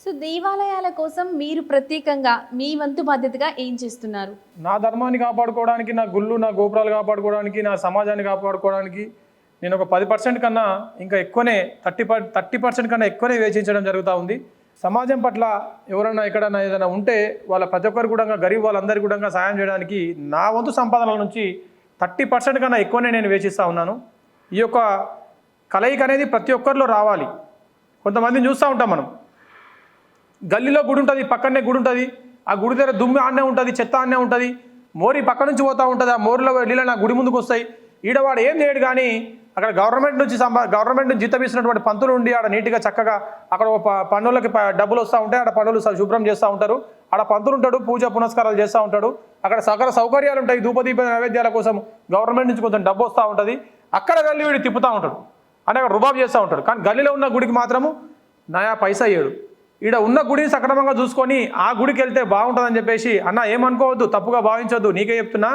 So దేవాలయాల కోసం మీరు ప్రత్యేకంగా మీ వంతు బాధ్యతగా ఏం చేస్తున్నారు? నా ధర్మాన్ని కాపాడుకోవడానికి, నా గుళ్ళు, నా గోపురాలు కాపాడుకోవడానికి, నా సమాజాన్ని కాపాడుకోవడానికి నేను ఒక 10% కన్నా ఇంకా ఎక్కువనే 30% కన్నా ఎక్కువనే వేచించడం జరుగుతూ ఉంది. సమాజం పట్ల ఎవరైనా ఎక్కడైనా ఏదైనా ఉంటే వాళ్ళ ప్రతి ఒక్కరు కూడా గరీబ్ వాళ్ళందరికీ కూడా సాయం చేయడానికి నా వంతు సంపాదనల నుంచి 30% కన్నా ఎక్కువనే నేను వేచిస్తూ ఉన్నాను. ఈ యొక్క కలయిక అనేది ప్రతి ఒక్కరిలో రావాలి. కొంతమందిని చూస్తూ ఉంటాం మనం, గల్లీలో గుడి ఉంటుంది, పక్కనే గుడి ఉంటుంది, ఆ గుడి దగ్గర దుమ్ము ఆడనే ఉంటుంది, చెత్త ఆడనే ఉంటుంది, మోరి పక్క నుంచి పోతూ ఉంటుంది, ఆ మోరిలో నీళ్ళు నా గుడి ముందుకు వస్తాయి. ఈడవాడు ఏం చేయడు, కానీ అక్కడ గవర్నమెంట్ నుంచి జీతం ఇస్తున్నటువంటి పంతులు ఉండి ఆడ నీట్గా చక్కగా అక్కడ పన్నులకి డబ్బులు వస్తూ ఉంటాయి, ఆడ పన్నులు శుభ్రం చేస్తూ ఉంటారు, ఆడ పంతులు ఉంటాడు, పూజ పునస్కారాలు చేస్తూ ఉంటాడు, అక్కడ సకల సౌకర్యాలు ఉంటాయి, ధూపదీప నైవేద్యాల కోసం గవర్నమెంట్ నుంచి కొంచెం డబ్బు వస్తూ ఉంటుంది. అక్కడ వెళ్ళి వీడు తిప్పుతూ ఉంటాడు, అంటే అక్కడ రుబాబు చేస్తూ ఉంటాడు. కానీ గల్లీలో ఉన్న గుడికి మాత్రము నయా పైసా ఇయ్యడు. ఈడ ఉన్న గుడిని సక్రమంగా చూసుకొని ఆ గుడికి వెళ్తే బాగుంటుందని చెప్పేసి, అన్న ఏమనుకోవద్దు, తప్పుగా భావించవద్దు, నీకే చెప్తున్నా,